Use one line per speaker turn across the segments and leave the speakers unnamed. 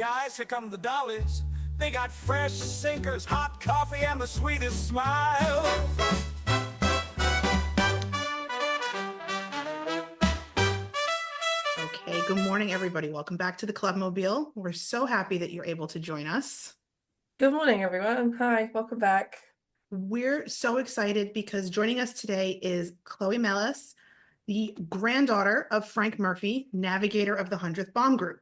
guys, here come the dollies. They got fresh sinkers, hot coffee, and the sweetest smile.
Okay, good morning, everybody. Welcome back to the Club Mobile. We're so happy that you're able to join us.
Good morning, everyone. Hi, welcome back.
We're so excited because joining us today is Chloe Melas, the granddaughter of Frank Murphy, navigator of the 100th Bomb Group.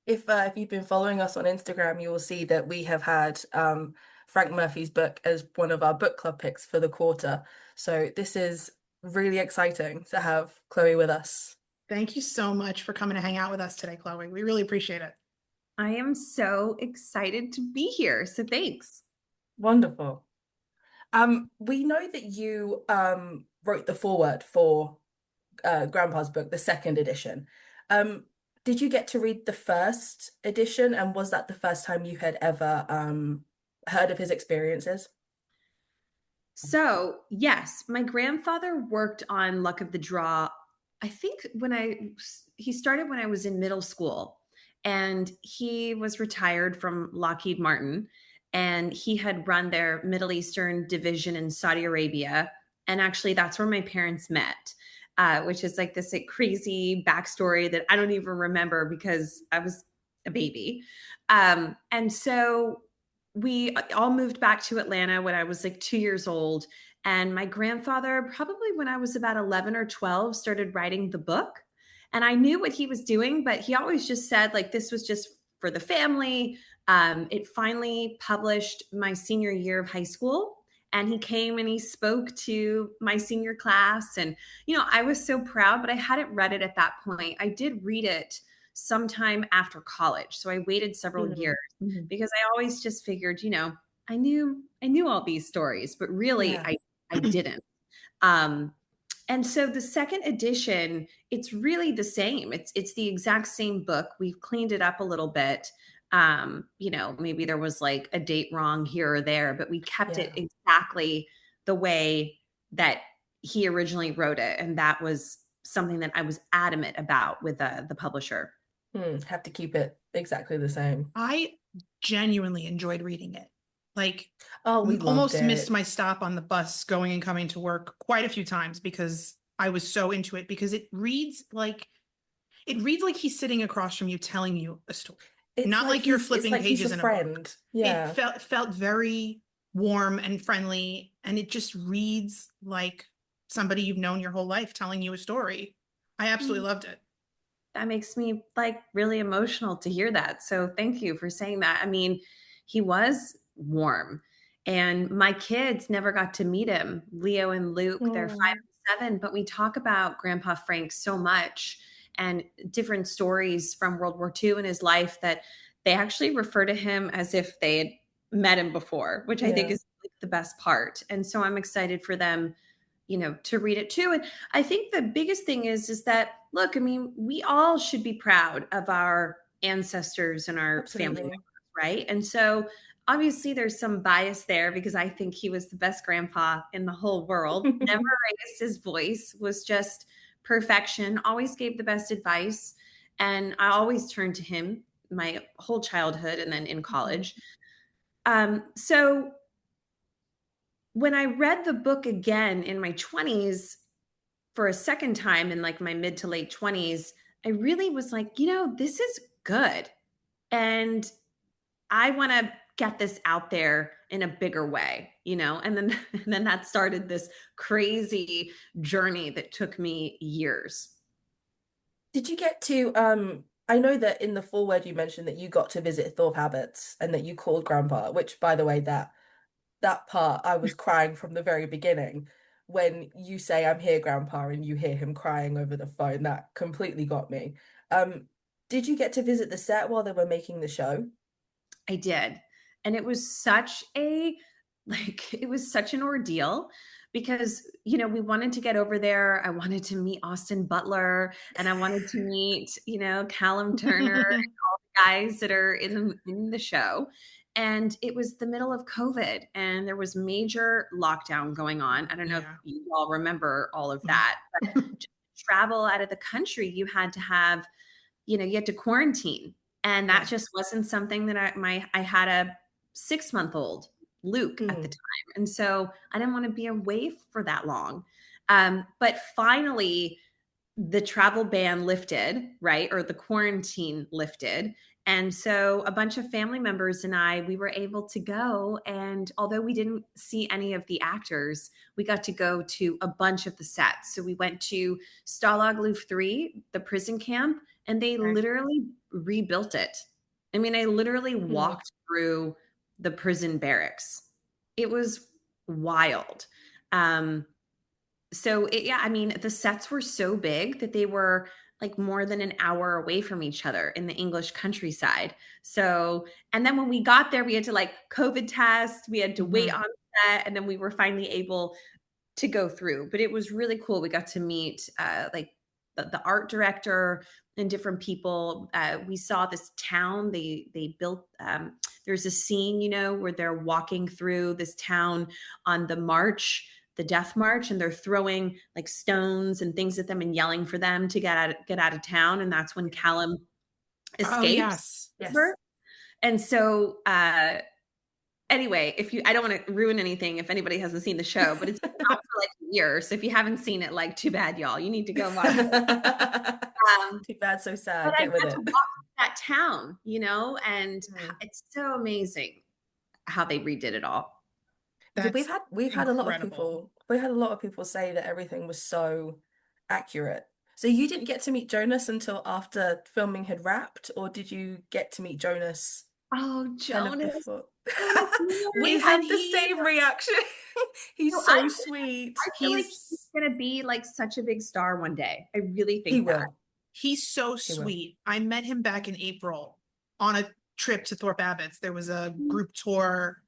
If you've been following us on Instagram, you will see that we have had Frank Murphy's book as one of our book club picks for the quarter. So this is really exciting to have Chloe with us.
Thank you so much for coming to hang out with us today, Chloe. We really appreciate it.
I am so excited to be here. So thanks.
Wonderful. We know that you wrote the foreword for Grandpa's book, the second edition. Did you get to read the first edition, and was that the first time you had ever heard of his experiences?
So, yes, my grandfather worked on Luck of the Draw. I think he started when I was in middle school, and he was retired from Lockheed Martin, and he had run their Middle Eastern division in Saudi Arabia. And actually, that's where my parents met. Which is like this crazy backstory that I don't even remember because I was a baby. And so we all moved back to Atlanta when I was like 2 years old. And my grandfather, probably when I was about 11 or 12, started writing the book. And I knew what he was doing, but he always just said, like, this was just for the family. It finally published my senior year of high school. And he came and he spoke to my senior class. And, I was so proud, but I hadn't read it at that point. I did read it sometime after college. So I waited several years because I always just figured, I knew all these stories, but really
Yeah.
I didn't. And so the second edition, it's really the same. It's the exact same book. We've cleaned it up a little bit. Maybe there was like a date wrong here or there, but we kept it exactly the way that he originally wrote it. And that was something that I was adamant about with the publisher.
Have to keep it exactly the same.
I genuinely enjoyed reading it.
We
almost missed
it.
my stop on the bus going and coming to work quite a few times because I was so into it, because it reads like he's sitting across from you telling you a story.
It's
not like you're flipping pages
he's a
in a
friend.
book.
Yeah.
It felt very warm and friendly, and it just reads like somebody you've known your whole life telling you a story. I absolutely loved it.
That makes me like really emotional to hear that. So thank you for saying that. I mean, he was warm, and my kids never got to meet him. Leo and Luke, they're 5 and 7, but we talk about Grandpa Frank so much and different stories from World War II in his life that they actually refer to him as if they had met him before, which I think is like the best part. And so I'm excited for them, to read it too. And I think the biggest thing is that, look, I mean, we all should be proud of our ancestors and our family members, right? And so obviously there's some bias there because I think he was the best grandpa in the whole world. Never raised his voice, was just perfection, always gave the best advice. And I always turned to him my whole childhood and then in college. So when I read the book again in my 20s for a second time in like my mid to late 20s, I really was like, this is good. And I want to get this out there in a bigger way, and then that started this crazy journey that took me years.
Did you get to I know that in the foreword you mentioned that you got to visit Thorpe Abbott's and that you called Grandpa, which, by the way, that part I was crying from the very beginning. When you say "I'm here, Grandpa," and you hear him crying over the phone, that completely got me. Did you get to visit the set while they were making the show?
I did. And it was such an ordeal because, we wanted to get over there. I wanted to meet Austin Butler, and I wanted to meet, Callum Turner and all the guys that are in the show. And it was the middle of COVID and there was major lockdown going on. I don't know if you all remember all of that, but to travel out of the country, you had to have, you had to quarantine. And that just wasn't something that I had a 6-month-old Luke at the
Mm.
time. And so I didn't want to be away for that long. But finally, the travel ban lifted, right? Or the quarantine lifted. And so a bunch of family members and we were able to go. And although we didn't see any of the actors, we got to go to a bunch of the sets. So we went to Stalag Luft 3, the prison camp, and they literally rebuilt it. I mean, I literally walked through the prison barracks. It was wild. I mean, the sets were so big that they were like more than an hour away from each other in the English countryside. So, and then when we got there, we had to like COVID test, we had to wait on set, and then we were finally able to go through. But it was really cool. We got to meet like the art director and different people. We saw this town they built. There's a scene, where they're walking through this town on the death march, and they're throwing like stones and things at them and yelling for them to get out of town. And that's when Callum escapes.
Yes.
And so anyway, I don't want to ruin anything if anybody hasn't seen the show, but it's been out for like a year. So if you haven't seen it, like, too bad, y'all. You need to go watch it.
Too bad, so sad.
But
Get
I
with
got
it.
to walk that town, and it's so amazing how they redid it all.
We've had a lot of people say that everything was so accurate. So you didn't get to meet Jonas until after filming had wrapped, or did you get to meet Jonas
Oh,
kind of
Jonas.
before?
We
We had the same reaction. He's so sweet.
I feel like he's gonna be like such a big star one day. I really think
He
that.
will.
He's so
will.
sweet. I met him back in April on a trip to Thorpe Abbott's. There was a group tour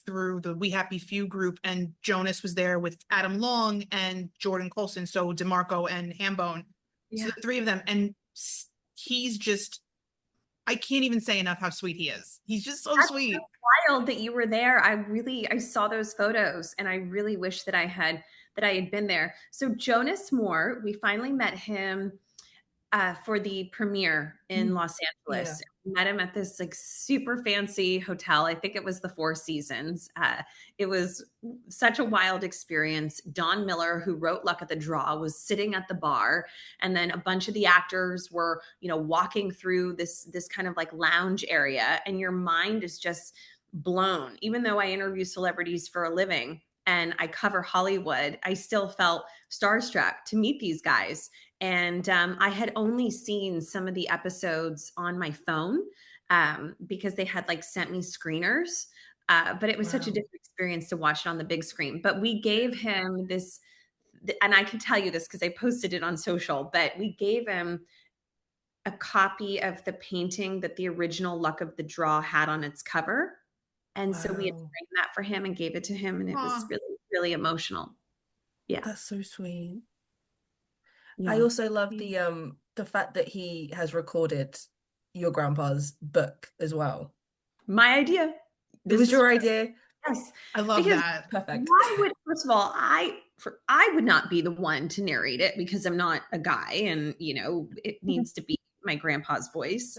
through the We Happy Few group, and Jonas was there with Adam Long and Jordan Colson, so DeMarco and Hambone. So the three of them, and he's just, I can't even say enough how sweet he is. He's just so sweet.
So wild that you were there. I saw those photos, and I really wish that I had been there. So Jonas Moore, we finally met him for the premiere in Los Angeles.
Yeah.
We met him at this like super fancy hotel. I think it was the Four Seasons. It was such a wild experience. Don Miller, who wrote Luck of the Draw, was sitting at the bar, and then a bunch of the actors were, walking through this kind of like lounge area, and your mind is just blown. Even though I interview celebrities for a living and I cover Hollywood, I still felt starstruck to meet these guys. And I had only seen some of the episodes on my phone because they had like sent me screeners. But it was such a different experience to watch it on the big screen. But we gave him this, and I can tell you this because I posted it on social, but we gave him a copy of the painting that the original Luck of the Draw had on its cover. And so we had framed that for him and gave it to him. And it was really, really emotional. Yeah.
That's so sweet.
Yeah.
I also love the fact that he has recorded your grandpa's book as well.
My idea.
It was your idea.
Yes.
I love that.
Perfect.
First of all, I would not be the one to narrate it because I'm not a guy, and it needs to be my grandpa's voice.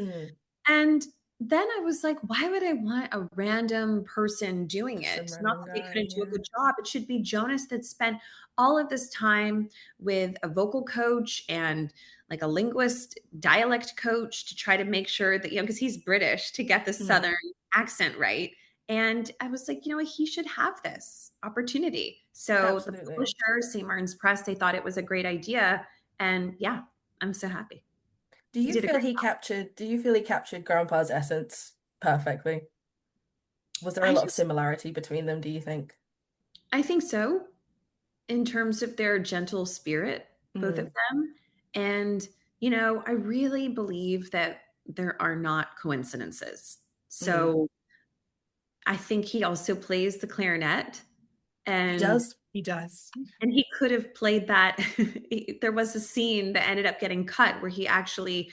And then I was like, why would I want a random person doing it? Not that they couldn't do a good job. It should be Jonas that spent all of this time with a vocal coach and like a linguist, dialect coach to try to make sure that, because he's British, to get the Southern accent right. And I was like, he should have this opportunity. So the publisher, St. Martin's Press, they thought it was a great idea. And yeah, I'm so happy.
Do you feel he captured Grandpa's essence perfectly? Was there a lot of similarity between them, do you think?
I think so, in terms of their gentle spirit, both of them. And, I really believe that there are not coincidences. So I think he also plays the clarinet. And
He does.
And he could have played that. There was a scene that ended up getting cut where he actually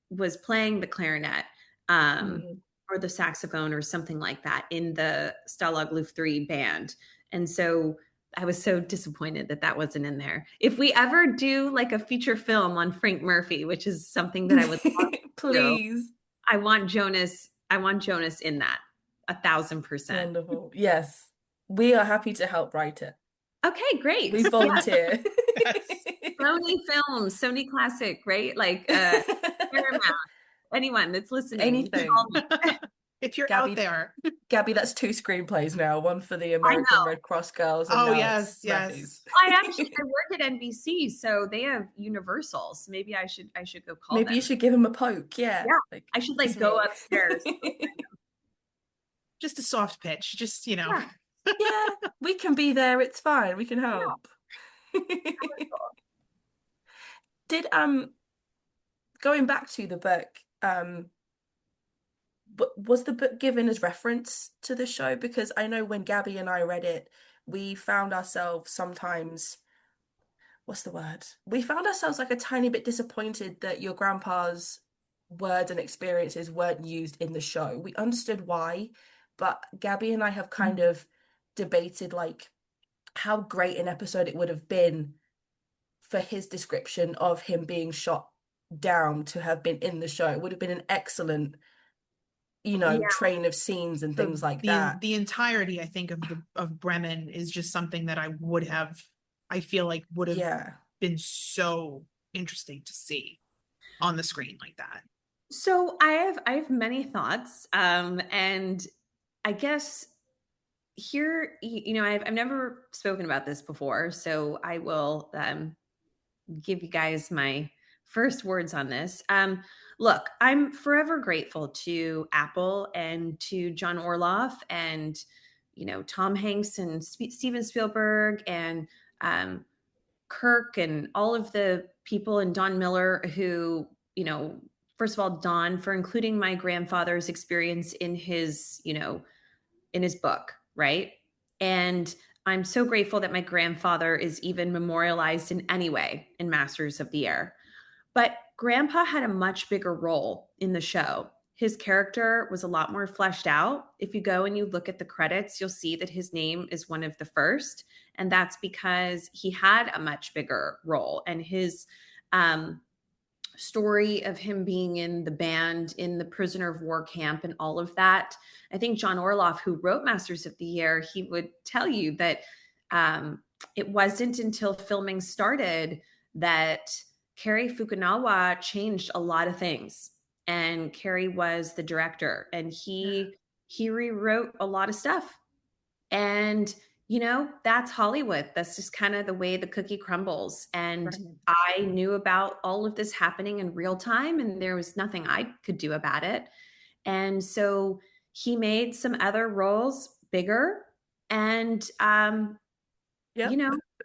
was playing the clarinet or the saxophone or something like that in the Stalag Luft 3 band. And so I was so disappointed that wasn't in there. If we ever do like a feature film on Frank Murphy, which is something that I would love
please.
I want Jonas in that 1,000%.
Wonderful. Yes. We are happy to help write it.
Okay, great.
We volunteer.
Sony Films, Sony Classic, right? Like Paramount, anyone that's listening. you can
Anything.
call me.
If you're
Gabby,
out there.
Gabby, that's 2 screenplays now. One for the
I
American
know.
Red Cross girls, and
Oh,
now
yes,
it's
yes.
Rafi's.
I work at NBC, so they have Universal. So maybe I should go call
Maybe
them.
you should give him a poke. Yeah.
Yeah.
Like,
I should
it's
go
me.
upstairs.
Just a soft pitch. Just,
Yeah.
Yeah, we can be there. It's fine. We can help. Did going back to the book, was the book given as reference to the show? Because I know when Gabby and I read it, we found ourselves sometimes, what's the word? We found ourselves like a tiny bit disappointed that your grandpa's words and experiences weren't used in the show. We understood why, but Gabby and I have kind of debated like how great an episode it would have been for his description of him being shot down to have been in the show. It would have been an excellent, train of scenes and things like that.
The entirety, I think, of Bremen is just something that I feel like would have been so interesting to see on the screen like that.
So I have many thoughts. And I guess here, I've never spoken about this before, so I will give you guys my first words on this. Look, I'm forever grateful to Apple and to John Orloff and Tom Hanks and Steven Spielberg and Kirk and all of the people, and Don Miller, who first of all, Don, for including my grandfather's experience in his book, right? And I'm so grateful that my grandfather is even memorialized in any way in Masters of the Air. But Grandpa had a much bigger role in the show. His character was a lot more fleshed out. If you go and you look at the credits, you'll see that his name is one of the first. And that's because he had a much bigger role. And his story of him being in the band, in the prisoner of war camp, and all of that. I think John Orloff, who wrote Masters of the Air, he would tell you that it wasn't until filming started that Cary Fukunaga changed a lot of things. And Cary was the director, and he rewrote a lot of stuff. And that's Hollywood. That's just kind of the way the cookie crumbles. And
Right.
I knew about all of this happening in real time, and there was nothing I could do about it. And so he made some other roles bigger. And,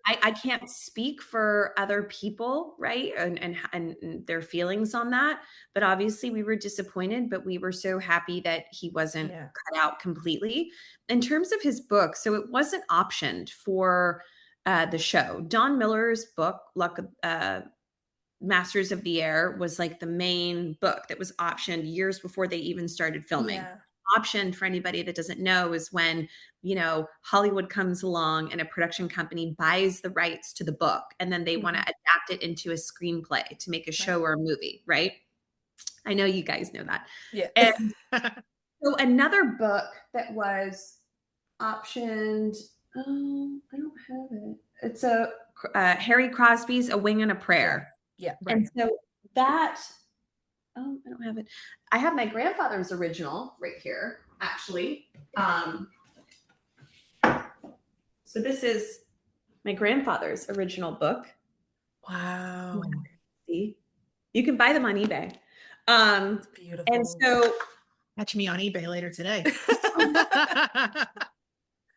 I can't speak for other people, right? And their feelings on that. But obviously we were disappointed, but we were so happy that he wasn't cut out completely. In terms of his book, so it wasn't optioned for the show. Don Miller's book, Masters of the Air, was like the main book that was optioned years before they even started filming.
Yeah.
Option, for anybody that doesn't know, is when Hollywood comes along and a production company buys the rights to the book, and then they want to adapt it into a screenplay to make a show or a movie, right? I know you guys know that.
Yeah.
And so another book that was optioned, I don't have it. It's a Harry Crosby's A Wing and a Prayer.
Yeah.
Right.
And so that, I don't have it. I have my grandfather's original right here, actually. So this is my grandfather's original book.
Wow.
See, you can buy them on eBay.
Beautiful.
And so
Catch me on eBay later today.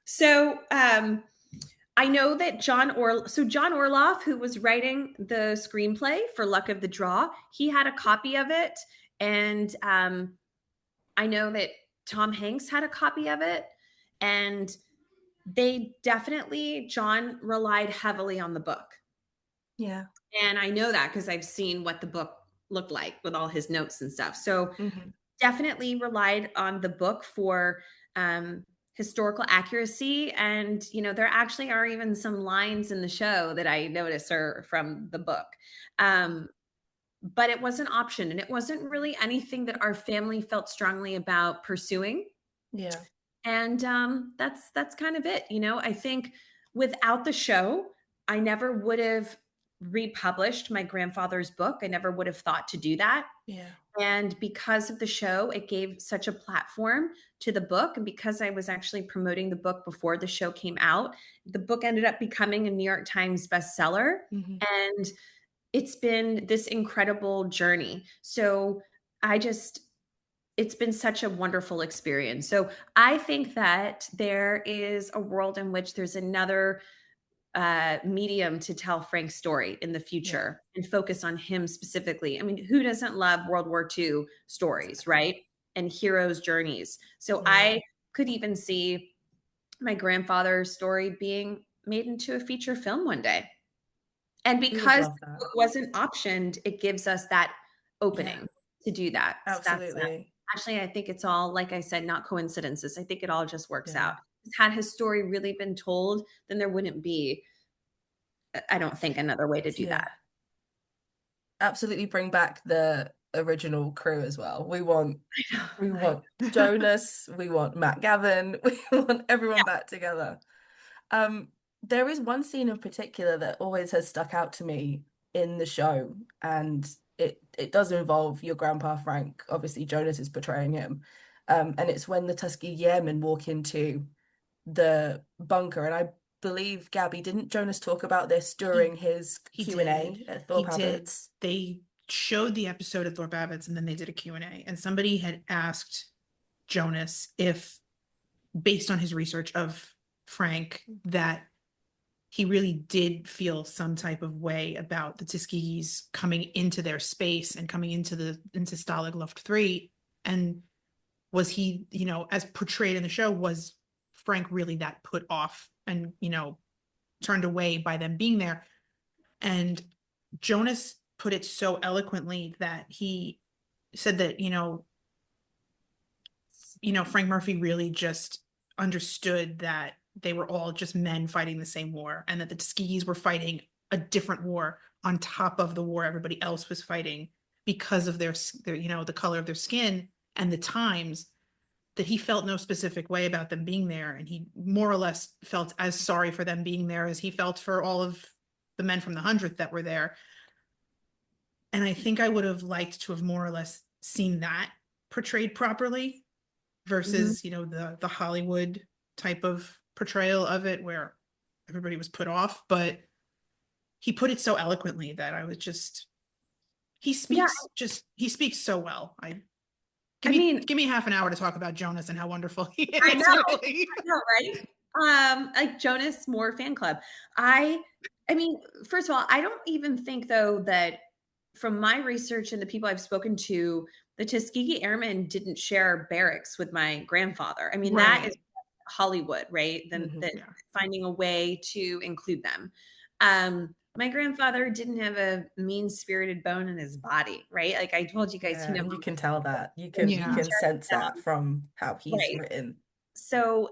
So I know that John Orloff, who was writing the screenplay for Luck of the Draw, he had a copy of it. And I know that Tom Hanks had a copy of it. And John relied heavily on the book.
Yeah.
And I know that because I've seen what the book looked like with all his notes and stuff. So definitely relied on the book for historical accuracy. And, there actually are even some lines in the show that I notice are from the book. but it was an option, and it wasn't really anything that our family felt strongly about pursuing.
Yeah.
And that's kind of it. I think without the show, I never would have republished my grandfather's book. I never would have thought to do that.
Yeah.
And because of the show, it gave such a platform to the book. And because I was actually promoting the book before the show came out, the book ended up becoming a New York Times bestseller.
Mhm.
And it's been this incredible journey. So it's been such a wonderful experience. So I think that there is a world in which there's another medium to tell Frank's story in the future and focus on him specifically. I mean, who doesn't love World War II stories,
Exactly.
right? And heroes' journeys. So
Yeah.
I could even see my grandfather's story being made into a feature film one day. And
We would
because
love
the
that.
book wasn't optioned, it gives us that opening to do that. So that's
Absolutely.
actually, I think it's all, like I said, not coincidences. I think it all just works
Yeah.
out. Had his story really been told, then there wouldn't be, I don't think, another way to do
Yeah.
that.
Absolutely bring back the original crew as well. We want Jonas, we want Matt Gavin, we want everyone back together. There is one scene in particular that always has stuck out to me in the show, and it does involve your grandpa Frank. Obviously, Jonas is portraying him. And it's when the Tuskegee Airmen walk into the bunker, and I believe, Gabby, didn't Jonas talk about this during his
He
Q&A
did.
at
He
Thorpe
did.
Abbott's?
They showed the episode at Thorpe Abbott's and then they did a Q&A. And somebody had asked Jonas if, based on his research of Frank, that he really did feel some type of way about the Tuskegees coming into their space and coming into Stalag Luft 3. And was he, as portrayed in the show, was Frank really that put off and, turned away by them being there? And Jonas put it so eloquently that he said that, Frank Murphy really just understood that they were all just men fighting the same war, and that the Tuskegees were fighting a different war on top of the war everybody else was fighting because of their the color of their skin and the times, that he felt no specific way about them being there. And he more or less felt as sorry for them being there as he felt for all of the men from the 100th that were there. And I think I would have liked to have more or less seen that portrayed properly versus, the Hollywood type of portrayal of it where everybody was put off. But he put it so eloquently that I was just, he speaks so well. Give me half an hour to talk about Jonas and how wonderful he is.
I know,
really.
I know, right? Like Jonas Moore fan club. I mean, first of all, I don't even think though that from my research and the people I've spoken to, the Tuskegee Airmen didn't share barracks with my grandfather. I mean, that is Hollywood, right? Then finding a way to include them. My grandfather didn't have a mean-spirited bone in his body, right? Like I told you guys, he never.
And you can tell that. You can sense that from how he's written.
So,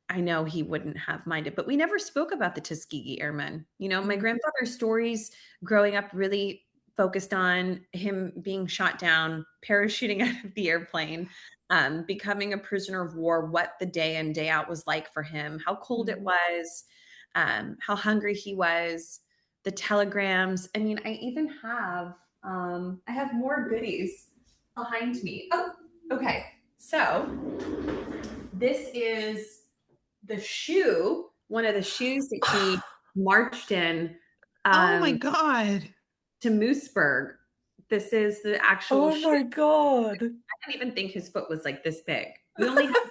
I know he wouldn't have minded, but we never spoke about the Tuskegee Airmen. My grandfather's stories growing up really focused on him being shot down, parachuting out of the airplane, becoming a prisoner of war, what the day in, day out was like for him, how cold it was, how hungry he was, the telegrams. I mean, I even have, I have more goodies behind me. Oh, okay. So this is the shoe, one of the shoes that he marched in.
Oh my God.
To Mooseburg. This is the actual shoe.
Oh my God.
I didn't even think his foot was like this big. We only have,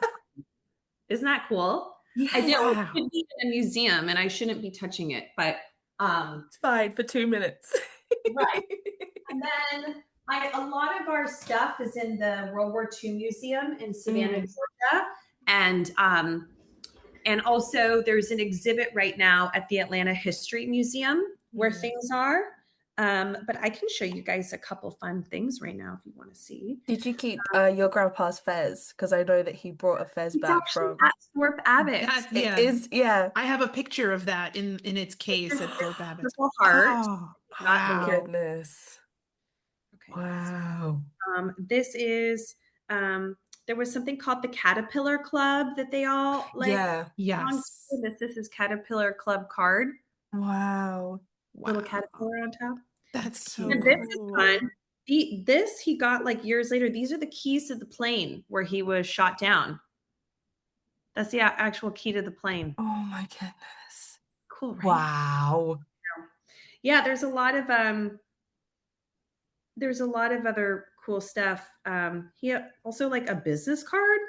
isn't that cool?
Yes.
I know it should be in a museum and I shouldn't be touching it, but
it's fine for 2 minutes.
Right. And then a lot of our stuff is in the World War II Museum in Savannah, Georgia. And also there's an exhibit right now at the Atlanta History Museum where things are. But I can show you guys a couple fun things right now if you want to see.
Did you keep your grandpa's fez? Because I know that he brought a fez
It's
back
actually
from.
at Thorpe Abbott.
That,
It
yeah,
is, yeah.
I have a picture of that in its case at Thorpe Abbott's.
Purple heart.
Oh,
Not the
wow.
Goodness.
Okay.
Wow.
This is there was something called the Caterpillar Club that they all like
Yeah.
belonged
Yes.
to. This is Caterpillar Club card.
Wow.
Little
Wow.
caterpillar on top.
That's so
And
cute.
this is
cool.
fun. This he got like years later. These are the keys to the plane where he was shot down. That's the actual key to the plane.
Oh my goodness.
Cool, right?
Wow.
Yeah, there's a lot of other cool stuff. He also like a business card,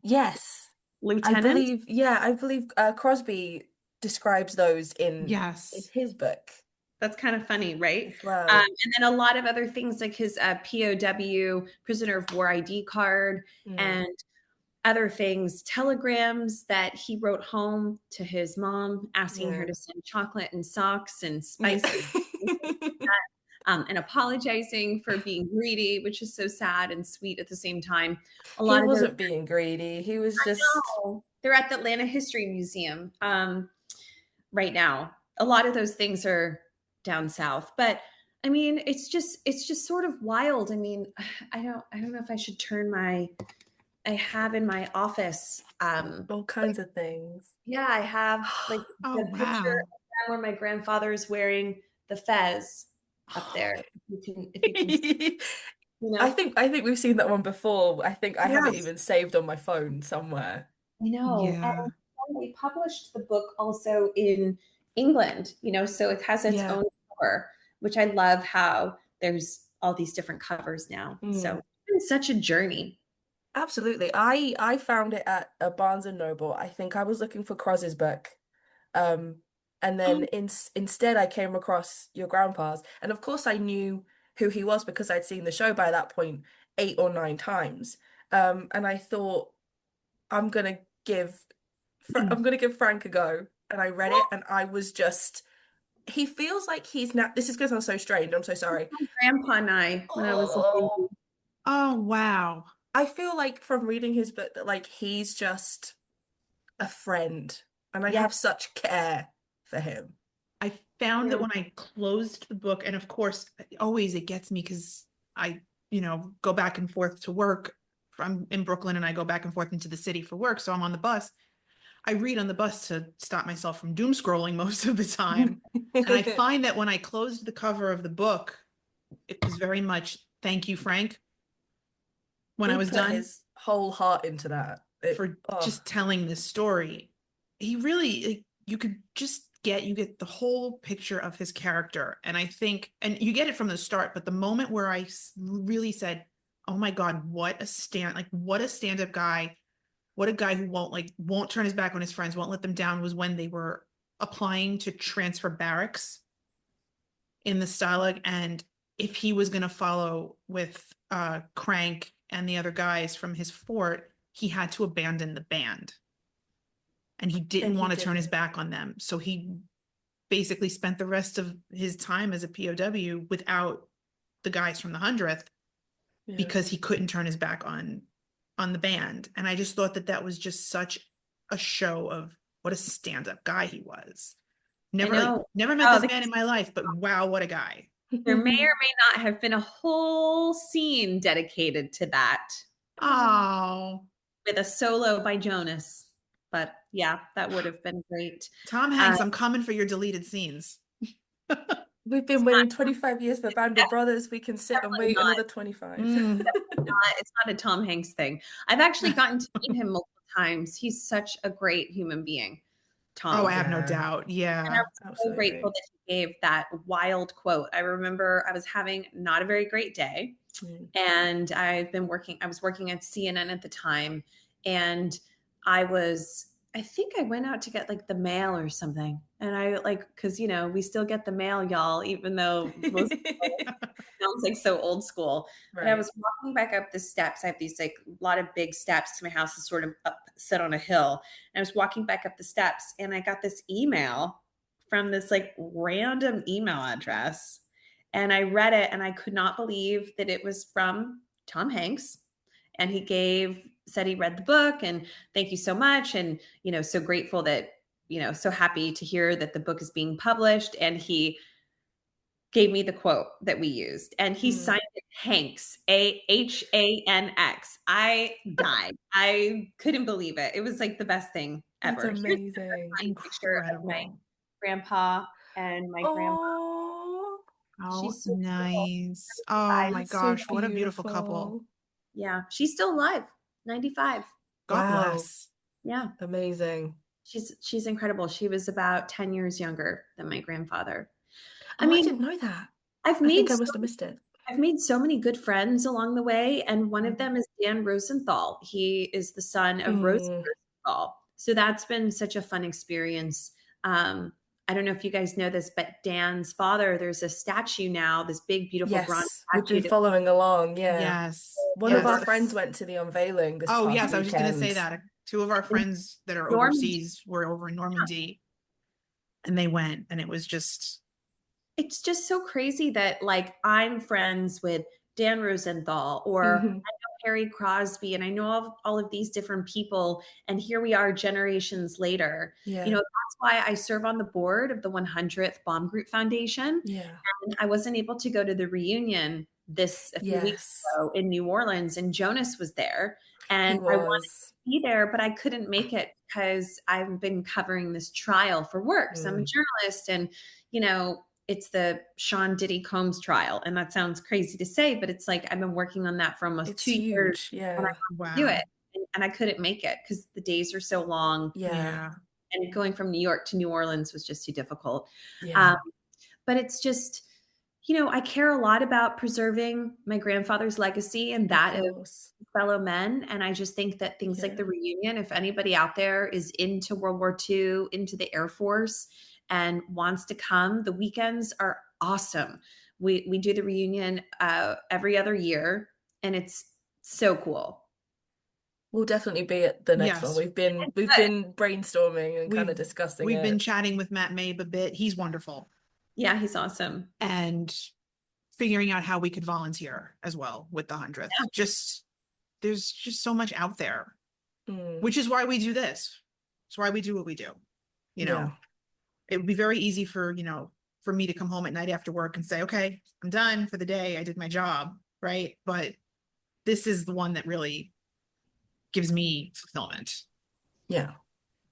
Yes.
lieutenant.
I believe Crosby describes those in
Yes.
his book
That's kind of funny, right?
as well.
And then a lot of other things like his POW, prisoner of war ID card, and other things, telegrams that he wrote home to his mom, asking her to send chocolate and socks and spices. And apologizing for being greedy, which is so sad and sweet at the same time. A lot
He
of
wasn't being greedy. He was just.
they're at the Atlanta History Museum right now. A lot of those things are down south, but I mean, it's just sort of wild. I mean, I don't know if I should turn I have in my office.
All kinds of things.
Yeah, I have like
Oh,
the picture
wow.
of where my grandfather is wearing the fez up there. If you can see, you know.
I think we've seen that one before. I think I have it
Yes.
even saved on my phone somewhere.
I know.
Yeah.
And they published the book also in England, so it has its
Yeah.
own cover, which I love how there's all these different covers now. So it's been such a journey.
Absolutely. I found it at a Barnes and Noble. I think I was looking for Cros's book. And then instead I came across your grandpa's. And of course I knew who he was because I'd seen the show by that point 8 or 9 times. And I thought I'm gonna give Frank a go. And I read it and I was just he feels like he's now this is gonna sound so strange. I'm so sorry.
My grandpa and I, when I was a baby.
Oh, wow.
I feel like from reading his book that like he's just a friend and I
Yeah.
have such care for him.
I found that when I closed the book, and of course, always it gets me because I, go back and forth to work. I'm in Brooklyn and I go back and forth into the city for work. So I'm on the bus. I read on the bus to stop myself from doom scrolling most of the time. And I find that when I closed the cover of the book, it was very much, thank you, Frank. When
He
I was
put
done
his whole heart into that.
for just telling this story. He really, you get the whole picture of his character. And I think, and you get it from the start, but the moment where I really said, oh my God, what a stand-up guy, what a guy who won't turn his back on his friends, won't let them down, was when they were applying to transfer barracks in the Stalag. And if he was going to follow with Crank and the other guys from his fort, he had to abandon the band. And he didn't want to turn his back on them. So he basically spent the rest of his time as a POW without the guys from the 100th because he couldn't turn his back on the band. And I just thought that was just such a show of what a stand-up guy he was. Never met this man in my life, but wow, what a guy.
There may or may not have been a whole scene dedicated to that.
Oh.
With a solo by Jonas. But yeah, that would have been great.
Tom Hanks, I'm coming for your deleted scenes.
We've been waiting 25 years for Band of Brothers. We can sit and wait another 25.
It's not a Tom Hanks thing. I've actually gotten to meet him multiple times. He's such a great human being, Tom.
Oh, I have no doubt. Yeah.
And I'm so grateful that he gave that wild quote. I remember I was having not a very great day. And I was working at CNN at the time. And I think I went out to get like the mail or something. And I cause we still get the mail, y'all, even though most sounds like so old school. Right. But I was walking back up the steps. I have these a lot of big steps to my house is sort of set on a hill. And I was walking back up the steps and I got this email from this like random email address. And I read it and I could not believe that it was from Tom Hanks. And he said he read the book and thank you so much. And, so grateful that, so happy to hear that the book is being published. And he gave me the quote that we used and he signed it Hanks, Hanx. I died. I couldn't believe it. It was like the best thing ever.
That's amazing.
Here's a picture of my
Incredible.
grandpa and my grandma.
Oh,
Oh,
She's so
nice. Oh
95.
my
that's so
gosh, what a beautiful couple.
beautiful.
Yeah, she's still alive, 95.
God
Wow.
bless.
Yeah,
Amazing.
she's incredible. She was about 10 years younger than my grandfather.
Oh, I didn't know that.
I've
I think
made
I must have missed it.
I've made so many good friends along the way, and one of
Mhm.
them is Dan Rosenthal. He is the son of Rosie
Mm.
Rosenthal. So that's been such a fun experience. I don't know if you guys know this, but Dan's father, there's a statue now, this big, beautiful bronze
Yes, we've
statue.
been following along. Yeah.
Yes.
One of
yes.
our friends went to the unveiling this
Oh,
past
yes, I was just going to say
weekend.
that. Two of our friends that are
Normandy.
overseas were over in Normandy and they went and it was just,
It's just so crazy that like I'm friends with Dan Rosenthal or I
Mhm.
know Harry Crosby and I know all of these different people. And here we are generations later.
Yeah.
That's why I serve on the board of the 100th Bomb Group Foundation.
Yeah.
And I wasn't able to go to the reunion a few weeks
Yes.
ago in New Orleans, and Jonas was there. And
He
I wanted
was.
to be there, but I couldn't make it because I've been covering this trial for work. So I'm a journalist and, it's the Sean Diddy Combs trial. And that sounds crazy to say, but it's like I've been working on that for almost
It's
2 years
huge.
and I
Yeah.
wanted
wow.
to do it. And I couldn't make it because the days are so long.
Yeah.
And going from New York to New Orleans was just too difficult.
Yeah.
But it's just, I care a lot about preserving my grandfather's legacy and that of
course.
fellow men. And I just think that things like the reunion, if anybody out there is into World War II, into the Air Force and wants to come, the weekends are awesome. We do the reunion every other year and it's so cool.
We'll definitely be at the next one.
Yes.
We've been brainstorming and kind of discussing
We've
it.
been chatting with Matt Mabe a bit. He's wonderful.
Yeah, he's awesome.
And figuring out how we could volunteer as well with the 100th.
Yeah.
There's just so much out there,
Mm.
which is why we do this. It's why we do what we do. It would be very easy for me to come home at night after work and say, okay, I'm done for the day. I did my job. Right. But this is the one that really gives me fulfillment.
Yeah.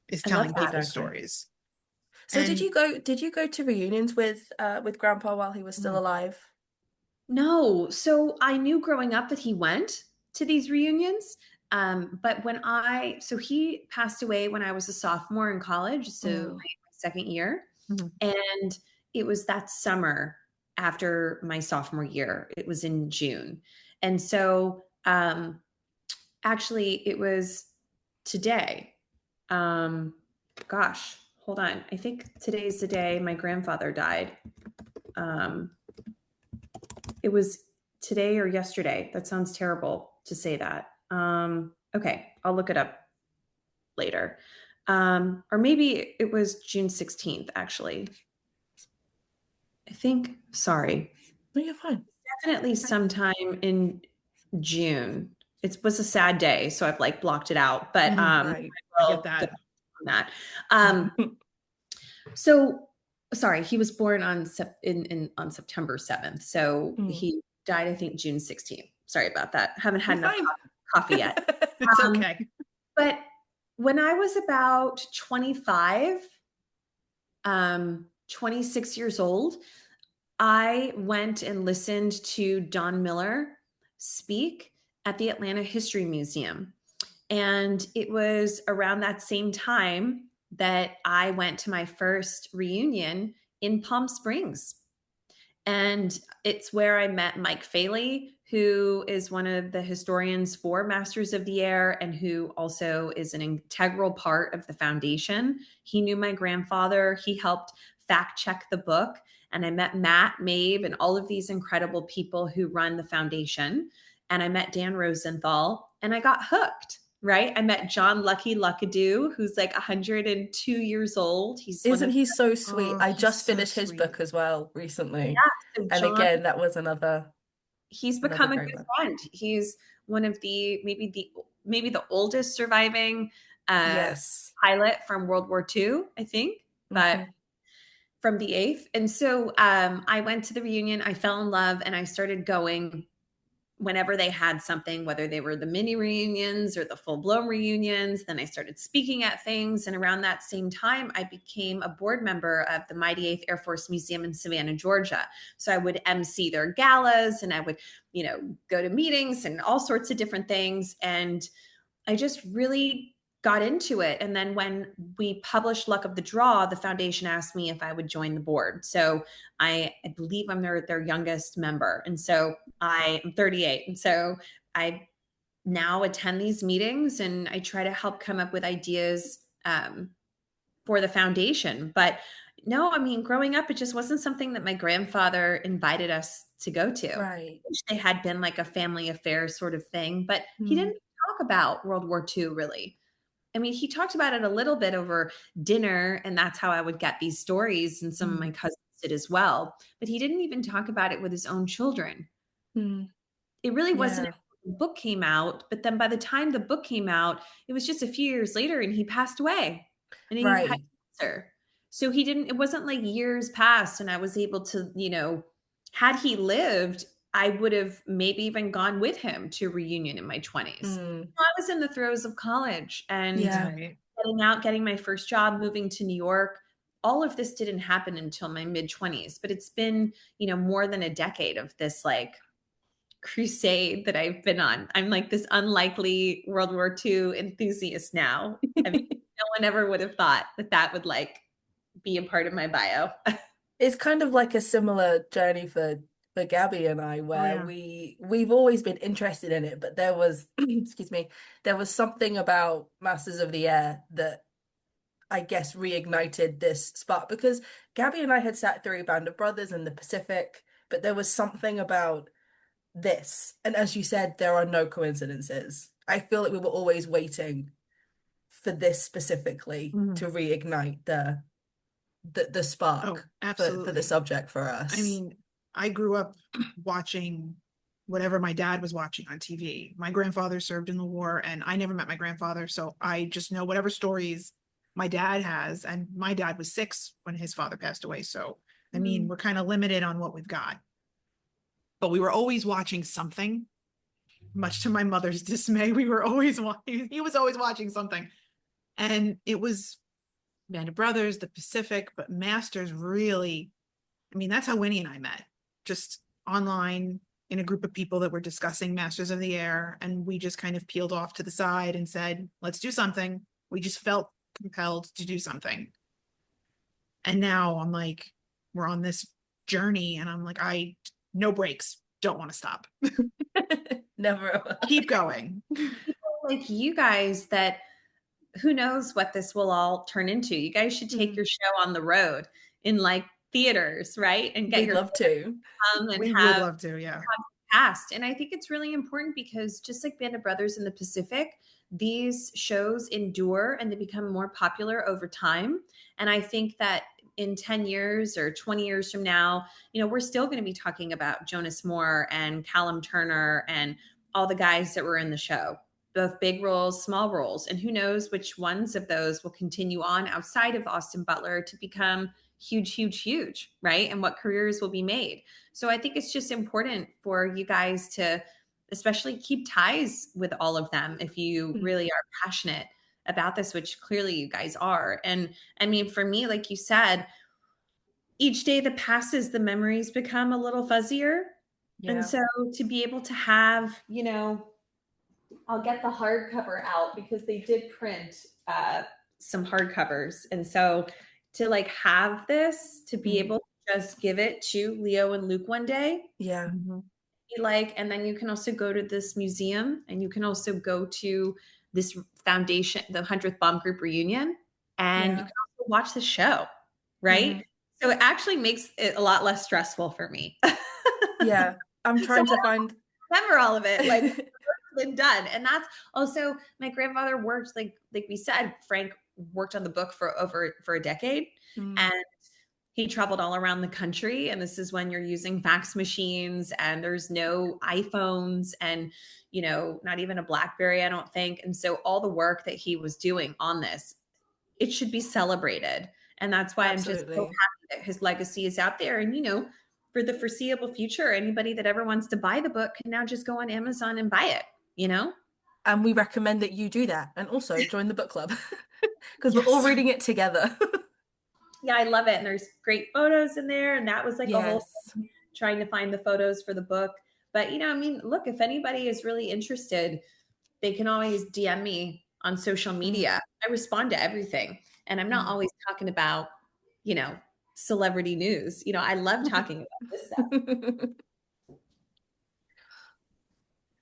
Is
I love
telling
that.
people's stories.
So
And-
did you go to reunions with Grandpa while he was still alive?
No. So I knew growing up that he went to these reunions. But he passed away when I was a sophomore in college. So my second year.
Mhm.
And it was that summer after my sophomore year. It was in June. And so actually it was today. Gosh, hold on. I think today's the day my grandfather died. It was today or yesterday. That sounds terrible to say that. Okay, I'll look it up later. Or maybe it was June 16th, actually. I think, sorry.
No, you're fine.
Definitely sometime in June. It was a sad day, so I've like blocked it out. But
Right.
I get that.
on that. So sorry, he was born on on September 7th. So he died, I think, June 16th. Sorry about that. Haven't had enough coffee yet.
It's okay.
But when I was about 25, 26 years old, I went and listened to Don Miller speak at the Atlanta History Museum. And it was around that same time that I went to my first reunion in Palm Springs. And it's where I met Mike Faley, who is one of the historians for Masters of the Air and who also is an integral part of the foundation. He knew my grandfather. He helped fact check the book. And I met Matt Mabe and all of these incredible people who run the foundation. And I met Dan Rosenthal and I got hooked. right? I met John Lucky Luckadoo, who's like 102 years old. He's one
Isn't
of
he so sweet?
Oh,
I
he's
just
so
finished his
sweet.
book as well recently.
so
And
John.
again, that was another
He's
another
become a
great
good
one.
friend. He's one of the maybe the oldest surviving uh,
Yes.
pilot from World War II, I think, but
Mhm.
from the 8th. And so I went to the reunion. I fell in love, and I started going whenever they had something, whether they were the mini reunions or the full blown reunions. Then I started speaking at things. And around that same time, I became a board member of the Mighty 8th Air Force Museum in Savannah, Georgia. So I would MC their galas, and I would, go to meetings and all sorts of different things. And I just really got into it. And then when we published Luck of the Draw, the foundation asked me if I would join the board. So I believe I'm their youngest member. And so I am 38. And so I now attend these meetings, and I try to help come up with ideas for the foundation. But no, I mean, growing up, it just wasn't something that my grandfather invited us to go to.
Right.
Wish they had been like a family affair sort of thing, but he
Mm.
didn't talk about World War II really. I mean, he talked about it a little bit over dinner, and that's how I would get these stories, and some of my cousins did as well. But he didn't even talk about it with his own children.
Mm.
It really wasn't
Yeah.
until the book came out, but then by the time the book came out, it was just a few years later, and he passed away, and he had
Right.
cancer. So he didn't, it wasn't like years passed, and I was able to, had he lived, I would have maybe even gone with him to a reunion in my 20s.
Mm.
I was in the throes of college and
Yeah.
Right.
getting out, getting my first job, moving to New York. All of this didn't happen until my mid 20s, but it's been, more than a decade of this like crusade that I've been on. I'm like this unlikely World War II enthusiast now. I mean, no one ever would have thought that that would like be a part of my bio.
It's kind of like a similar journey for Gabby and I,
Oh
where
yeah.
we've always been interested in it, but there was excuse me, there was something about Masters of the Air that I guess reignited this spark, because Gabby and I had sat through Band of Brothers and the Pacific, but there was something about this. And as you said, there are no coincidences. I feel like we were always waiting for this specifically
Mhm.
to reignite the
Oh,
spark for the
absolutely.
subject for
I
us.
mean, I grew up watching whatever my dad was watching on TV. My grandfather served in the war, and I never met my grandfather, so I just know whatever stories my dad has. And my dad was 6 when his father passed away. So, I mean, we're kind of limited on what we've got. But we were always watching something, much to my mother's dismay. We were always watching, he was always watching something. And it was Band of Brothers, the Pacific, but Masters really, I mean, that's how Winnie and I met, just online in a group of people that were discussing Masters of the Air. And we just kind of peeled off to the side and said, let's do something. We just felt compelled to do something. And now I'm like, we're on this journey, and I'm like, no breaks, don't want to stop.
Never.
Keep going.
Like you guys that who knows what this will all turn into. You guys should take your show on the road in like theaters, right? And get
We'd
your
love to.
and
We would
have
love to, yeah.
cast. And I think it's really important because just like Band of Brothers in the Pacific, these shows endure and they become more popular over time. And I think that in 10 years or 20 years from now, we're still going to be talking about Jonas Moore and Callum Turner and all the guys that were in the show, both big roles, small roles. And who knows which ones of those will continue on outside of Austin Butler to become huge, huge, huge, right? And what careers will be made. So I think it's just important for you guys to especially keep ties with all of them if you really are passionate about this, which clearly you guys are. And I mean, for me, like you said, each day that passes, the memories become a little fuzzier. And
Yeah.
so to be able to have, I'll get the hardcover out because they did print some hardcovers. And so to like have this, to be able to just give it to Leo and Luke one day,
Yeah.
be like, and then you can also go to this museum and you can also go to this foundation, the 100th Bomb Group reunion, and you
Yeah.
can also watch the show, right?
Mhm.
So it actually makes it a lot less stressful for me.
Yeah. I'm
So
trying to find
I remember all of it. Like been done. And that's also, my grandfather worked, like we said, Frank worked on the book for a decade. And he traveled all around the country. And this is when you're using fax machines and there's no iPhones and, not even a BlackBerry, I don't think. And so all the work that he was doing on this, it should be celebrated. And that's why I'm just so happy that his legacy is out there. And, for the foreseeable future, anybody that ever wants to buy the book can now just go on Amazon and buy it,
And we recommend that you do that and also join the book club because we're all reading it together.
Yeah, I love it. And there's great photos in there. And that was like a whole thing, trying to find the photos for the book. But, look, if anybody is really interested, they can always DM me on social media. I respond to everything. And I'm not always talking about, celebrity news. I love talking about this stuff.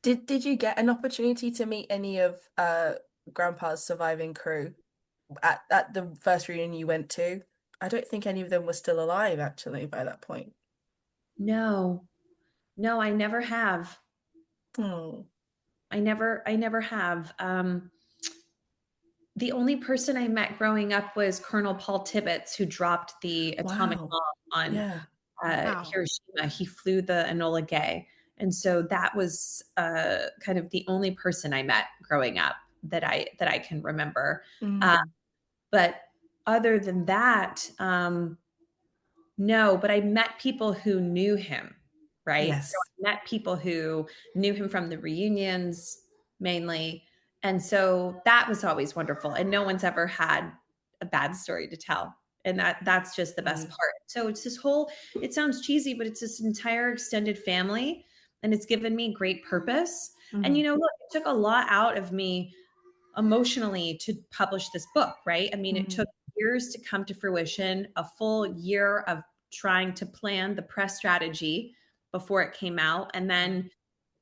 Did you get an opportunity to meet any of Grandpa's surviving crew at the first reunion you went to? I don't think any of them were still alive actually by that point.
No, I never have.
Oh.
I never have. The only person I met growing up was Colonel Paul Tibbets, who dropped the atomic bomb on Hiroshima. He flew the Enola Gay. And so that was kind of the only person I met growing up that I can remember. But other than that, no, but I met people who knew him, right?
Yes.
So I met people who knew him from the reunions mainly. And so that was always wonderful. And no one's ever had a bad story to tell. And that's just the best part. So it's this whole, it sounds cheesy, but it's this entire extended family. And it's given me great purpose. And, look, it took a lot out of me emotionally to publish this book, right? I mean, it took years to come to fruition, a full year of trying to plan the press strategy before it came out, and then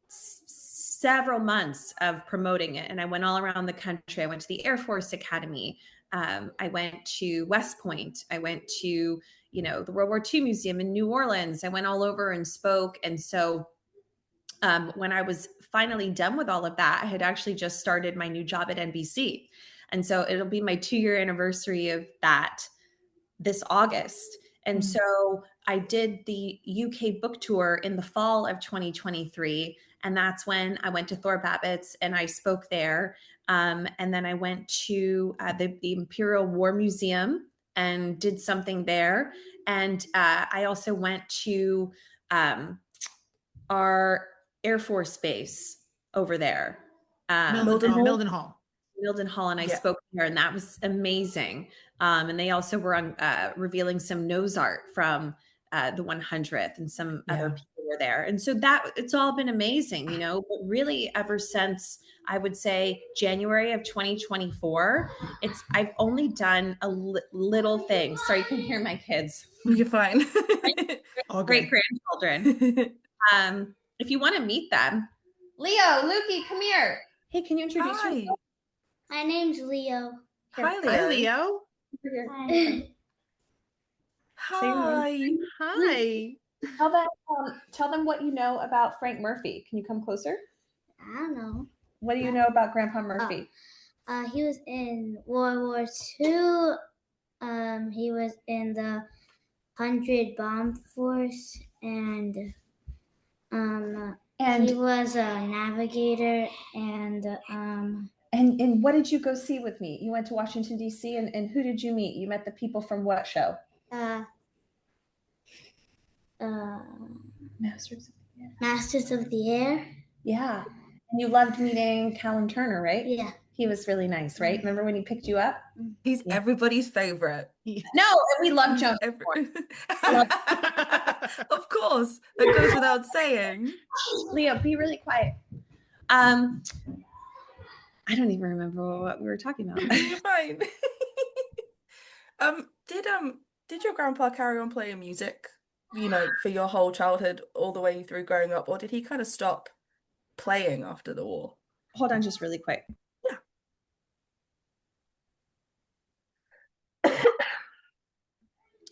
several months of promoting it. And I went all around the country. I went to the Air Force Academy. I went to West Point. I went to, the World War II Museum in New Orleans. I went all over and spoke. And so when I was finally done with all of that, I had actually just started my new job at NBC. And so it'll be my 2-year anniversary of that this August. And so I did the UK book tour in the fall of 2023. And that's when I went to Thorpe Abbott's and I spoke there. And then I went to the Imperial War Museum and did something there. And I also went to our Air Force Base over there.
Milden Hall.
And I spoke there, and that was amazing. And they also were on revealing some nose art from the 100th, and some other people were there. And so that it's all been amazing, but really ever since I would say January of 2024, I've only done a little thing. Sorry, you can hear my kids.
You're fine.
Great grandchildren. If you want to meet them, Leo, Lukey, come here. Hey, can you introduce yourself?
My name's Leo.
Hi, Leo.
Hi, Leo.
Hi.
Hi.
How about tell them what you know about Frank Murphy. Can you come closer?
I don't know.
What do you know about Grandpa Murphy?
He was in World War II. He was in the 100 Bomb Force, and he was a navigator,
and what did you go see with me? You went to Washington, D.C., and who did you meet? You met the people from what show?
Masters of the Air.
Yeah. And you loved meeting Callum Turner, right?
Yeah.
He was really nice, right? Remember when he picked you up?
He's everybody's favorite.
No, and we love Joan.
Of course. That goes without saying.
Leo, be really quiet. I don't even remember what we were talking about.
You're fine. Did your grandpa carry on playing music, for your whole childhood all the way through growing up, or did he kind of stop playing after the war?
Hold on just really quick.
Yeah.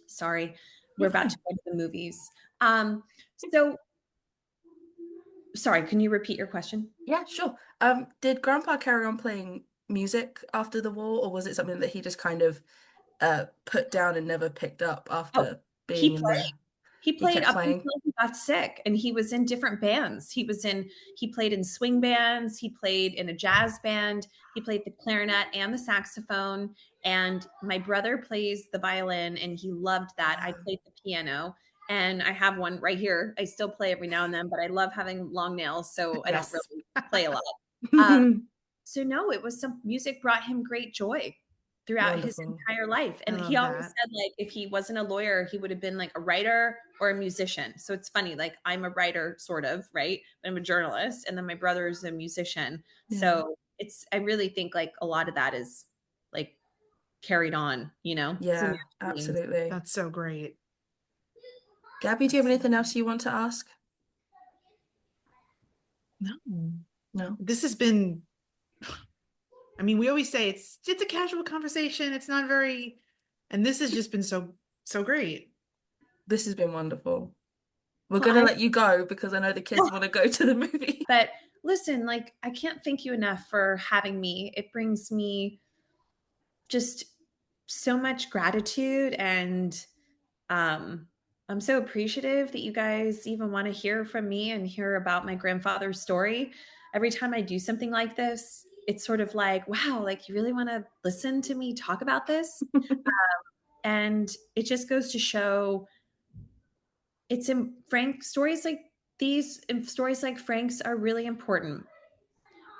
Sorry, we're about to go to the movies. So Sorry, can you repeat your question?
Yeah, sure. Did Grandpa carry on playing music after the war, or was it something that he just kind of put down and never picked up
Oh,
after
he
being in
played.
the
He
he
played
kept
up
playing?
until he got sick, and he was in different bands. He played in swing bands, he played in a jazz band, he played the clarinet and the saxophone, and my brother plays the violin, and he loved that. I
Wow.
played the piano, and I have one right here. I still play every now and then, but I love having long nails, so I don't
Yes.
really play a lot. So no, it was some music brought him great joy throughout his
Wonderful.
entire life.
I
And
love
he always
that.
said, like, if he wasn't a lawyer, he would have been like a writer or a musician. So it's funny, like I'm a writer, sort of, right? But I'm a journalist, and then my brother is a musician.
Yeah.
So I really think like a lot of that is like carried on, you know? It's
Yeah,
in your genes.
absolutely.
That's so great.
Gabby, do you have anything else you want to ask?
No,
No.
this has been, I mean, we always say it's a casual conversation. It's not very, and this has just been so great.
This has been wonderful. We're
Well,
gonna let you go because I know the kids want to go to the movie.
But listen, like, I can't thank you enough for having me. It brings me just so much gratitude, and I'm so appreciative that you guys even want to hear from me and hear about my grandfather's story. Every time I do something like this, it's sort of like, wow, like you really want to listen to me talk about this? And it just goes to show it's in Frank stories like these and stories like Frank's are really important.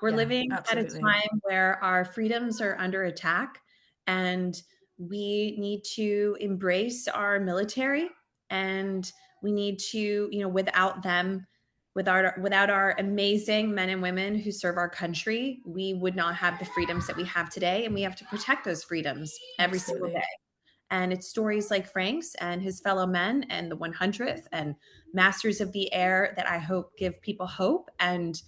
We're
Yeah,
living at a
absolutely.
time where our freedoms are under attack, and we need to embrace our military, and we need to, you know, without them, without our amazing men and women who serve our country, we would not have the freedoms that we have today, and we have to protect those freedoms every single
Absolutely.
day. And it's stories like Frank's and his fellow men and the 100th and Masters of the Air that I hope give people hope and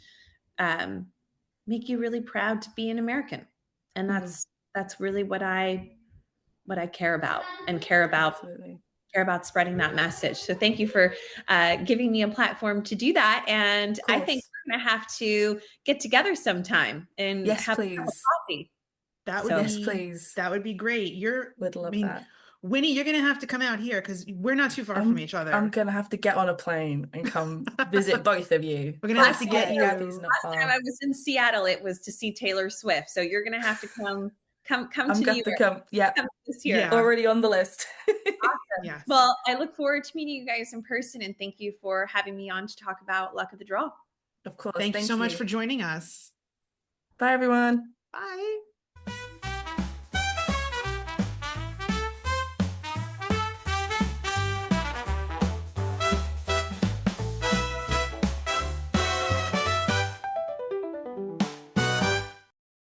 make you really proud to be an American. And that's really what I care about, and
Absolutely.
care about spreading that message. So thank you for giving me a platform to do that. And I think
course.
we're gonna have to get together sometime and
Yes,
have a
please.
coffee.
That
So-
would
Yes,
be,
please.
that would be great.
Would
I
love
mean,
that.
Winnie, you're gonna have to come out here because we're not too far from each other.
I'm gonna have to get on a plane and come visit both of you.
We're gonna have to
First,
get
yeah,
you.
Gabby's not
Last time
far.
I was in Seattle, it was to see Taylor Swift. So you're gonna have to come
I'm
to
gonna
New
have
York.
to come. Yeah,
Come this year.
Yeah.
already on the list.
Yes.
Well, I look forward to meeting you guys in person, and thank you for having me on to talk about Luck of the Draw.
Of course.
Thank you so much for joining us.
Bye, everyone.
Bye.